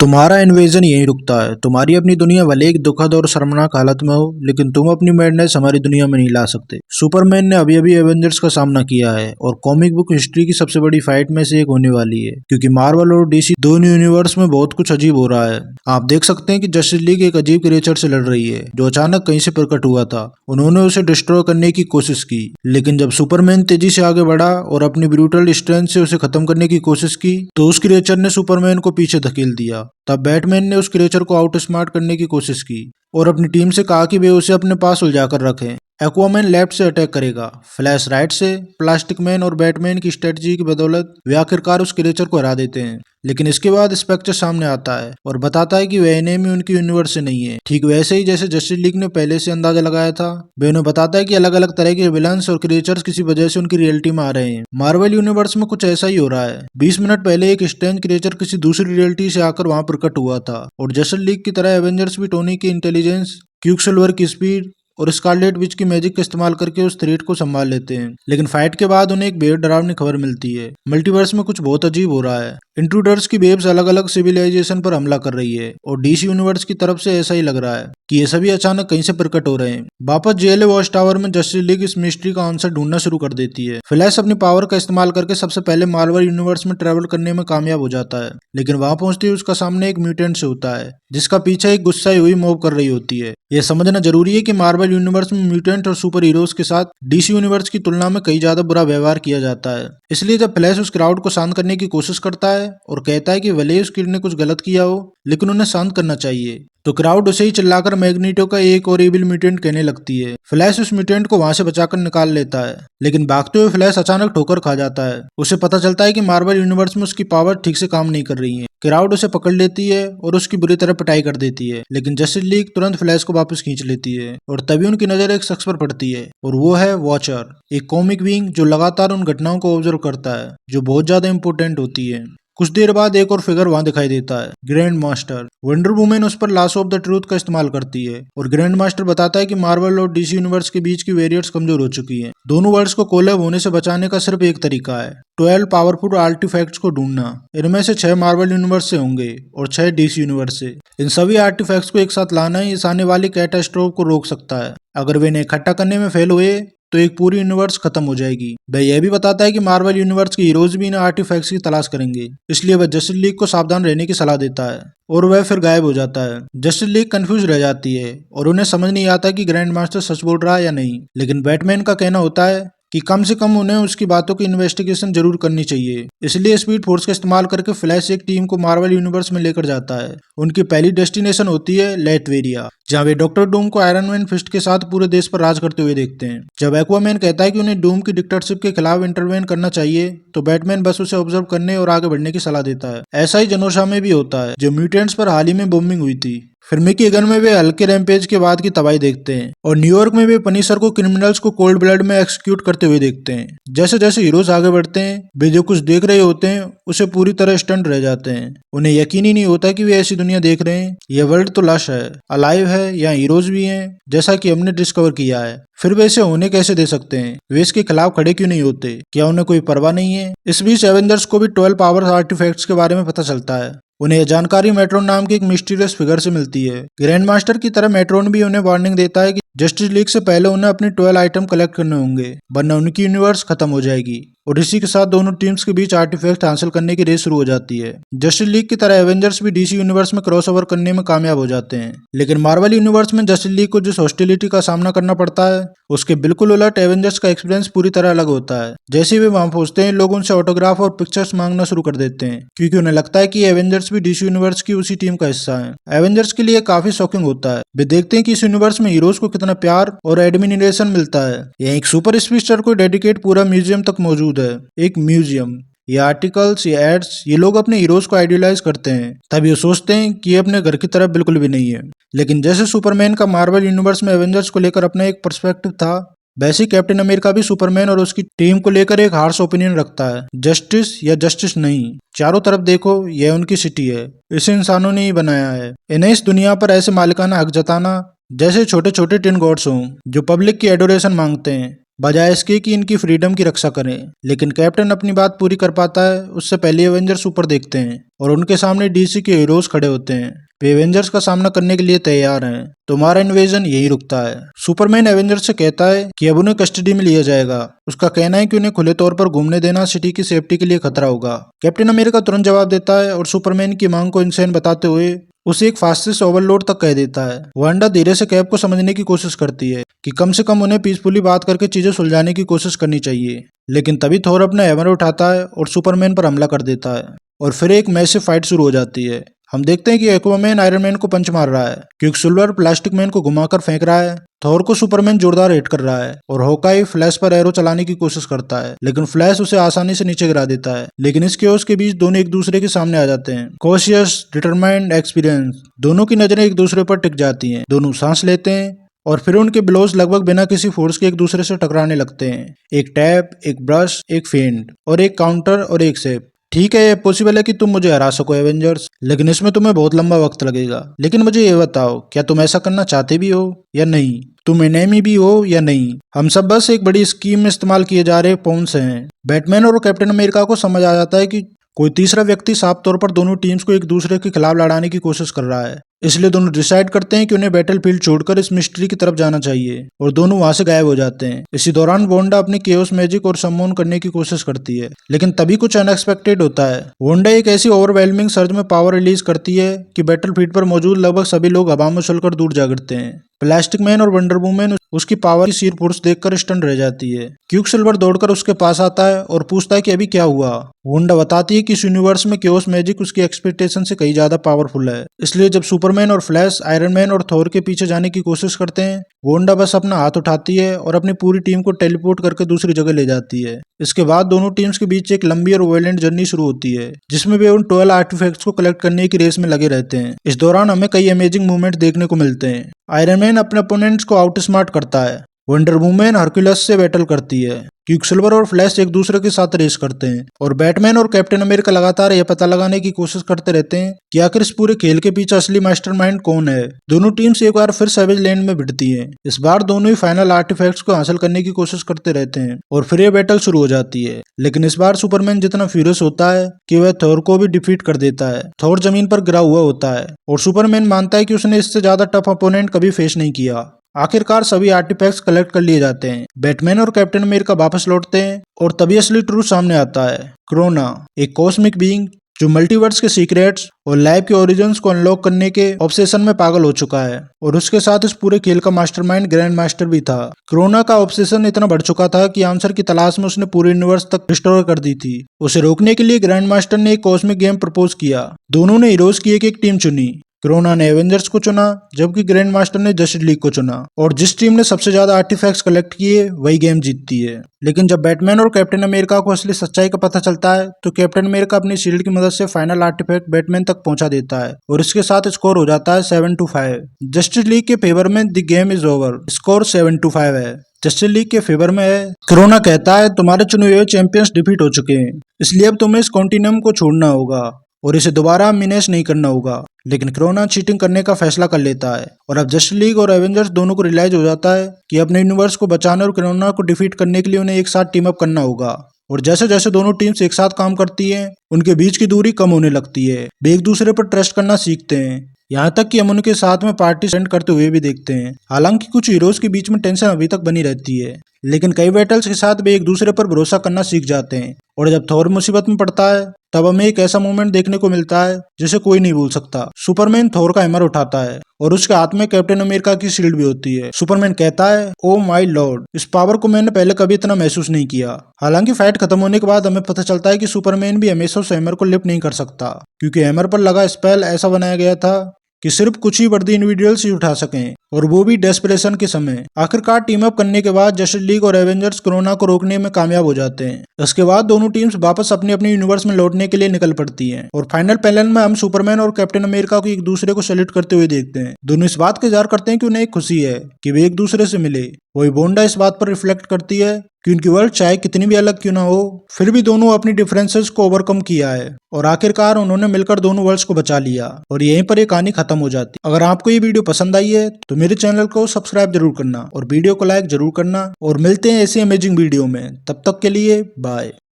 तुम्हारा इन्वेजन यहीं रुकता है। तुम्हारी अपनी दुनिया भले एक दुखद और शर्मनाक हालत में हो, लेकिन तुम अपनी मैडनेस हमारी दुनिया में नहीं ला सकते। सुपरमैन ने अभी अभी एवेंजर्स का सामना किया है और कॉमिक बुक हिस्ट्री की सबसे बड़ी फाइट में से एक होने वाली है, क्योंकि मार्वल और डीसी दोनों यूनिवर्स में बहुत कुछ अजीब हो रहा है। आप देख सकते हैं कि जस्टिस लीग एक अजीब क्रिएचर से लड़ रही है जो अचानक कहीं से प्रकट हुआ था। उन्होंने उसे डिस्ट्रॉय करने की कोशिश की, लेकिन जब सुपरमैन तेजी से आगे बढ़ा और अपनी ब्रूटल स्ट्रेंथ से उसे खत्म करने की कोशिश की तो उस क्रिएचर ने सुपरमैन को पीछे धकेल दिया। तब बैटमैन ने उस क्रिएचर को आउट स्मार्ट करने की कोशिश की और अपनी टीम से कहा कि वे उसे अपने पास उलझा कर रखें। एक्वामैन लेफ्ट से अटैक करेगा, फ्लैश राइट से। प्लास्टिक मैन और बैटमैन की स्ट्रेटजी की बदौलत वे आखिरकार उस क्रिएचर को हरा देते हैं। लेकिन इसके बाद स्पेक्टर सामने आता है और बताता है कि वह एनिमी उनकी यूनिवर्स से नहीं है, ठीक वैसे ही जैसे जस्टिस लीग ने पहले से अंदाजा लगाया था। वे उन्हें बताता है कि अलग अलग तरह के विलन्स और क्रिएचर्स किसी वजह से उनकी रियलिटी में आ रहे हैं। मार्वल यूनिवर्स में कुछ ऐसा ही हो रहा है। 20 मिनट पहले एक स्ट्रेंज क्रिएचर किसी दूसरी रियलिटी से आकर वहां प्रकट हुआ था और जस्टिस लीग की तरह एवेंजर्स भी टोनी की इंटेलिजेंस, क्विकसिल्वर की स्पीड और स्कारलेट विच की मैजिक का इस्तेमाल करके उस थ्रेट को संभाल लेते हैं। लेकिन फाइट के बाद उन्हें एक बेहद डरावनी खबर मिलती है। मल्टीवर्स में कुछ बहुत अजीब हो रहा है। इंट्रूडर्स की वेव्स अलग अलग सिविलाइजेशन पर हमला कर रही है और डीसी यूनिवर्स की तरफ से ऐसा ही लग रहा है कि ये सभी अचानक कहीं से प्रकट हो रहे हैं। वापस जेएलए वॉच टावर में जस्टिस लीग इस मिस्ट्री का आंसर ढूंढना शुरू कर देती है। फ्लैश अपनी पावर का इस्तेमाल करके सबसे पहले मार्वल यूनिवर्स में ट्रेवल करने में कामयाब हो जाता है, लेकिन वहां पहुंचते ही उसका सामने एक म्यूटेंट से होता है जिसका पीछा एक गुस्साई हुई मॉब कर रही होती है। यह समझना जरूरी है कि मार्वल यूनिवर्स में म्यूटेंट और सुपर हीरोज के साथ डीसी यूनिवर्स की तुलना में कई ज्यादा बुरा व्यवहार किया जाता है। इसलिए जब फ्लैश उस क्राउड को शांत करने की कोशिश करता है और कहता है कि भले ही उस किड ने कुछ गलत किया हो, लेकिन उन्हें शांत करना चाहिए, तो क्राउड उसे ही चिल्लाकर मैग्नीटो का एक और एविल म्यूटेंट कहने लगती है। फ्लैश उस म्यूटेंट को वहां से बचाकर निकाल लेता है, लेकिन भागते हुए फ्लैश अचानक ठोकर खा जाता है। उसे पता चलता है कि मार्वल यूनिवर्स में उसकी पावर ठीक से काम नहीं कर रही है। क्राउड उसे पकड़ लेती है और उसकी बुरी तरह पिटाई कर देती है, लेकिन जस्टिस लीग तुरंत फ्लैश को वापस खींच लेती है और तभी उनकी नजर एक शख्स पर पड़ती है और वो है वॉचर, एक कॉमिक बीइंग जो लगातार उन घटनाओं को ऑब्जर्व करता है जो बहुत ज्यादा इंपॉर्टेंट होती है। कुछ देर बाद एक और फिगर वहां दिखाई देता है, ग्रैंड मास्टर। वंडर वुमेन उस पर लॉस ऑफ द ट्रूथ का इस्तेमाल करती है और ग्रैंड मास्टर बताता है कि मार्वल और डीसी यूनिवर्स के बीच की बैरियर्स कमजोर हो चुकी हैं। दोनों वर्ल्ड्स को कोलैब होने से बचाने का सिर्फ एक तरीका है, 12 पावरफुल आर्टिफैक्ट्स को ढूंढना। इनमें से 6 मार्वल यूनिवर्स से होंगे और 6 डीसी यूनिवर्स से। इन सभी आर्टिफैक्ट्स को एक साथ लाना ही इस आने वाली कैटास्ट्रोफ को रोक सकता है। अगर वे इन्हें इकट्ठा करने में फेल हुए तो एक पूरी यूनिवर्स खत्म हो जाएगी। वह यह भी बताता है कि मार्वल यूनिवर्स के हीरोज भी इन आर्टिफैक्ट्स की तलाश करेंगे, इसलिए वह जस्टिस लीग को सावधान रहने की सलाह देता है और वह फिर गायब हो जाता है। जस्टिस लीग कंफ्यूज रह जाती है और उन्हें समझ नहीं आता कि ग्रैंड मास्टर सच बोल रहा है या नहीं, लेकिन बैटमैन का कहना होता है कि कम से कम उन्हें उसकी बातों की इन्वेस्टिगेशन जरूर करनी चाहिए। इसलिए स्पीड फोर्स का इस्तेमाल करके फ्लैश एक टीम को मार्वल यूनिवर्स में लेकर जाता है। उनकी पहली डेस्टिनेशन होती है लेटवेरिया, जहाँ वे डॉक्टर डूम को आयरन मैन फिस्ट के साथ पूरे देश पर राज करते हुए देखते हैं। जब एक्वामैन कहता है कि उन्हें डूम की डिक्टेटरशिप के खिलाफ इंटरवेन करना चाहिए, तो बैटमैन बस उसे ऑब्जर्व करने और आगे बढ़ने की सलाह देता है। ऐसा ही जनोशा में भी होता है, जो म्यूटेंट्स पर हाल ही में बॉम्बिंग हुई थी। फिर मिकीगन में वे हल्के रैम्पेज के बाद की तबाही देखते हैं और न्यूयॉर्क में वे पनिशर को क्रिमिनल्स को कोल्ड ब्लड में एक्सिक्यूट करते हुए देखते हैं। जैसे जैसे हीरोज आगे बढ़ते हैं, वे जो कुछ देख रहे होते हैं उसे पूरी तरह स्टंट रह जाते हैं। उन्हें यकीन ही नहीं होता कि वे ऐसी दुनिया देख रहे हैं। यह वर्ल्ड तो लश है, अलाइव है, यहाँ हीरोज भी हैं, जैसा कि हमने डिस्कवर किया है। फिर वे इसे होने कैसे दे सकते हैं? वे इसके खिलाफ खड़े क्यों नहीं होते? क्या उन्हें कोई परवाह नहीं है? इस बीच एवेंजर्स को भी 12 पावर आर्टिफैक्ट्स के बारे में पता चलता है। उन्हें यह जानकारी मेट्रोन नाम की एक मिस्टीरियस फिगर से मिलती है। ग्रैंड मास्टर की तरह मेट्रोन भी उन्हें वार्निंग देता है कि जस्टिस लीग से पहले उन्हें अपने 12 आइटम कलेक्ट करने होंगे, वरना उनकी यूनिवर्स खत्म हो जाएगी। और इसी के साथ दोनों टीम्स के बीच आर्टिफैक्ट हासिल करने की रेस शुरू हो जाती है। जस्टिस लीग की तरह एवेंजर्स भी डीसी यूनिवर्स में क्रॉसओवर करने में कामयाब हो जाते हैं, लेकिन मार्वल यूनिवर्स में जस्टिस लीग को जिस हॉस्टिलिटी का सामना करना पड़ता है, उसके बिल्कुल उलट एवेंजर्स का एक्सपीरियंस पूरी तरह अलग होता है। जैसे ही वे वहां पहुंचते हैं, लोग उनसे ऑटोग्राफ और पिक्चर्स मांगना शुरू कर देते हैं, क्योंकि उन्हें लगता है कि एवेंजर्स भी डीसी यूनिवर्स की उसी टीम का हिस्सा है। एवेंजर्स के लिए काफी शॉकिंग होता है। वे देखते हैं कि इस यूनिवर्स में हीरोज को कितना प्यार और एडमिनिस्ट्रेशन मिलता है। यह एक सुपर स्पीडस्टर को डेडिकेट पूरा म्यूजियम तक मौजूद है, एक म्यूजियम। ये आर्टिकल्स, ये एड्स, ये लोग अपने हीरोज को आइडियलाइज करते हैं, तब ये सोचते हैं कि ये अपने घर की तरह बिल्कुल भी नहीं है। लेकिन जैसे सुपरमैन का मार्वल यूनिवर्स में एवेंजर्स को लेकर अपना एक पर्सपेक्टिव था, वैसे कैप्टन अमेरिका भी सुपरमैन और उसकी टीम को लेकर एक हार्श ओपिनियन रखता है। जस्टिस या जस्टिस नहीं, चारों तरफ देखो, यह उनकी सिटी है, इसे इंसानों ने ही बनाया है। इन्हें इस दुनिया पर ऐसे मालिकाना हक जताना जैसे छोटे छोटे टिन गॉड्स हों जो पब्लिक की एडोरेशन मांगते हैं, बजाय इसके कि इनकी फ्रीडम की रक्षा करें। लेकिन कैप्टन अपनी बात पूरी कर पाता है उससे पहले एवेंजर्स ऊपर देखते हैं और उनके सामने डीसी के हीरोज खड़े होते हैं। वे एवेंजर्स का सामना करने के लिए तैयार हैं। तुम्हारा इन्वेजन यही रुकता है। सुपरमैन एवेंजर्स से कहता है कि अब उन्हें कस्टडी में लिया जाएगा। उसका कहना है कि उन्हें खुले तौर पर घूमने देना सिटी की सेफ्टी के लिए खतरा होगा। कैप्टन अमेरिका तुरंत जवाब देता है और सुपरमैन की मांग को इनसेन बताते हुए उसे एक फास्टेस्ट ओवरलोड तक कह देता है। वांडा धीरे से कैप को समझने की कोशिश करती है कि कम से कम उन्हें पीसफुली बात करके चीजें सुलझाने की कोशिश करनी चाहिए। लेकिन तभी थोर अपना हैमर उठाता है और सुपरमैन पर हमला कर देता है और फिर एक मैसिव फाइट शुरू हो जाती है। हम देखते हैं कि एक्वामैन आयरन मैन को पंच मार रहा है, क्विकसिल्वर प्लास्टिक मैन को घुमाकर फेंक रहा है, थोर को सुपरमैन जोरदार हिट कर रहा है और हॉकाई फ्लैश पर एरो चलाने की कोशिश करता है, लेकिन फ्लैश उसे आसानी से नीचे गिरा देता है। लेकिन इस केओस के बीच दोनों एक दूसरे के सामने आ जाते हैं। कॉशियस, डिटरमाइंड, एक्सपीरियंस, दोनों की नजरें एक दूसरे पर टिक जाती हैं। दोनों सांस लेते हैं और फिर उनके ब्लोज लगभग बिना किसी फोर्स के एक दूसरे से टकराने लगते हैं। एक टैप, एक ब्रश, एक फेंट और एक काउंटर और एक सेप। ठीक है, ये पॉसिबल है कि तुम मुझे हरा सको एवेंजर्स, लेकिन इसमें तुम्हें बहुत लंबा वक्त लगेगा। लेकिन मुझे ये बताओ, क्या तुम ऐसा करना चाहते भी हो या नहीं? तुम एनेमी भी हो या नहीं? हम सब बस एक बड़ी स्कीम में इस्तेमाल किए जा रहे पॉन्स हैं। बैटमैन और कैप्टन अमेरिका को समझ आ जाता है कि कोई तीसरा व्यक्ति साफ तौर पर दोनों टीम्स को एक दूसरे के खिलाफ लड़ाने की कोशिश कर रहा है। इसलिए दोनों डिसाइड करते हैं कि उन्हें बैटलफील्ड छोड़कर इस मिस्ट्री की तरफ जाना चाहिए और दोनों वहां से गायब हो जाते हैं। इसी दौरान वोंडा अपनी केओस मैजिक और सम्मोन करने की कोशिश करती है, लेकिन तभी कुछ अनएक्सपेक्टेड होता है। वोंडा एक ऐसी ओवरवेलमिंग सर्ज में पावर रिलीज करती है कि बैटलफील्ड पर मौजूद लगभग सभी लोग हवा में उछलकर दूर जा गिरते हैं। प्लास्टिक मैन और वंडर वुमन उसकी पावर की शीर फोर्स देखकर स्टन रह जाती है। क्विकसिल्वर दौड़कर उसके पास आता है और पूछता है कि अभी क्या हुआ। वोंडा बताती है कि इस यूनिवर्स में केओस मैजिक उसकी एक्सपेक्टेशन से कहीं ज्यादा पावरफुल है। इसलिए जब सुपरमैन और फ्लैश आयरन मैन और थोर के पीछे जाने की कोशिश करते हैं, वोंडा बस अपना हाथ उठाती है और अपनी पूरी टीम को टेलीपोर्ट करके दूसरी जगह ले जाती है। इसके बाद दोनों टीम्स के बीच एक लंबी और वायलेंट जर्नी शुरू होती है, जिसमें वे उन 12 आर्टिफैक्ट्स को कलेक्ट करने की रेस में लगे रहते हैं। इस दौरान हमें कई अमेजिंग मूवमेंट देखने को मिलते हैं। आयरन मैन अपने अपोनेंट्स को आउट स्मार्ट करता है, वंडर वुमन हरक्यूलस से बैटल करती है, क्विकसिल्वर और फ्लैश एक दूसरे के साथ रेस करते हैं और बैटमैन और कैप्टन अमेरिका लगातार यह पता लगाने की कोशिश करते रहते हैं कि आखिर इस पूरे खेल के पीछे असली मास्टरमाइंड कौन है। दोनों टीम्स एक बार फिर सैवेज लैंड में भिड़ती हैं। इस बार दोनों ही फाइनल आर्टिफैक्ट्स को हासिल करने की कोशिश करते रहते हैं और फिर ये बैटल शुरू हो जाती है। लेकिन इस बार सुपरमैन जितना फ्यूरियस होता है कि वह थोर को भी डिफीट कर देता है। थोर जमीन पर गिरा हुआ होता है और सुपरमैन मानता है कि उसने इससे ज्यादा टफ अपोनेंट कभी फेस नहीं किया। आखिरकार सभी आर्टिफैक्ट्स कलेक्ट कर लिए जाते हैं। बैटमैन और कैप्टन अमेरिका वापस लौटते हैं और तभी असली ट्रूथ सामने आता है। क्रोना, एक कॉस्मिक बीइंग जो मल्टीवर्स के सीक्रेट्स और लाइफ के ओरिजिन्स को अनलॉक करने के ऑब्सेशन में पागल हो चुका है और उसके साथ इस पूरे खेल का मास्टरमाइंड ग्रैंड मास्टर भी था। क्रोना का ऑब्सेशन इतना बढ़ चुका था कि आंसर की तलाश में उसने पूरे यूनिवर्स तक रिस्टोर कर दी थी। उसे रोकने के लिए ग्रैंड मास्टर ने एक कॉस्मिक गेम प्रपोज किया। दोनों ने हीरोज की एक टीम चुनी। क्रोना ने एवेंजर्स को चुना जबकि ग्रैंड मास्टर ने जस्टिस लीग को चुना और जिस टीम ने सबसे ज्यादा आर्टिफैक्ट्स कलेक्ट किए वही गेम जीतती है। लेकिन जब बैटमैन और कैप्टन अमेरिका को असली सच्चाई का पता चलता है तो कैप्टन अमेरिका अपनी शील्ड की मदद से फाइनल आर्टिफैक्ट बैटमैन तक पहुंचा देता है और इसके साथ स्कोर हो जाता है 7-5। जस्टिस लीग के फेवर में the game is over, score 7-5 है। जस्टिस लीग के फेवर में है। क्रोना कहता है तुम्हारे चुने हुए चैंपियंस डिफीट हो चुके हैं, इसलिए अब तुम्हें इस कॉन्टिन्यूम को छोड़ना होगा और इसे दोबारा मिनेस नहीं करना होगा। लेकिन क्रोना चीटिंग करने का फैसला कर लेता है और अब जस्टिस लीग और एवेंजर्स दोनों को रियलाइज हो जाता है कि अपने यूनिवर्स को बचाने और क्रोना को डिफीट करने के लिए उन्हें एक साथ टीम अप करना होगा। और जैसे जैसे दोनों टीम्स एक साथ काम करती हैं, उनके बीच की दूरी कम होने लगती है। वे एक दूसरे पर ट्रस्ट करना सीखते हैं, यहाँ तक कि हम उनके साथ में पार्टी स्पेंड करते हुए भी देखते हैं। हालांकि कुछ हीरोज के बीच में टेंशन अभी तक बनी रहती है, लेकिन कई बैटल्स के साथ वे एक दूसरे पर भरोसा करना सीख जाते हैं। और जब थोर मुसीबत में पड़ता है तब हमें एक ऐसा मोमेंट देखने को मिलता है जिसे कोई नहीं भूल सकता। सुपरमैन थोर का हैमर उठाता है और उसके हाथ में कैप्टन अमेरिका की शील्ड भी होती है। सुपरमैन कहता है, ओ माय लॉर्ड, इस पावर को मैंने पहले कभी इतना महसूस नहीं किया। हालांकि फाइट खत्म होने के बाद हमें पता चलता है कि सुपरमैन भी हमेशा उस हैमर को लिफ्ट नहीं कर सकता, क्योंकि हैमर पर लगा स्पेल ऐसा बनाया गया था कि सिर्फ कुछ ही वर्दी इंडिविजुअल्स ही उठा सकें, और वो भी डेस्परेशन के समय। आखिरकार टीम अप करने के बाद जस्टिस लीग और एवेंजर्स कोरोना को रोकने में कामयाब हो जाते हैं। इसके बाद दोनों टीम्स वापस अपने अपने यूनिवर्स में लौटने के लिए निकल पड़ती हैं और फाइनल पैनल में हम सुपरमैन और कैप्टन अमेरिका को एक दूसरे को सैल्यूट करते हुए देखते हैं। दोनों इस बात का इज़हार करते हैं कि उन्हें एक खुशी है कि वे एक दूसरे से मिले। वही बोंडा इस बात पर रिफ्लेक्ट करती है कि उनकी वर्ल्ड चाहे कितनी भी अलग क्यों ना हो, फिर भी दोनों अपनी डिफरेंसेस को ओवरकम किया है और आखिरकार उन्होंने मिलकर दोनों वर्ल्ड्स को बचा लिया और यहीं पर ये कहानी खत्म हो जाती। अगर आपको ये वीडियो पसंद आई है तो मेरे चैनल को सब्सक्राइब जरूर करना और वीडियो को लाइक जरूर करना और मिलते हैं ऐसी अमेजिंग वीडियो में। तब तक के लिए बाय।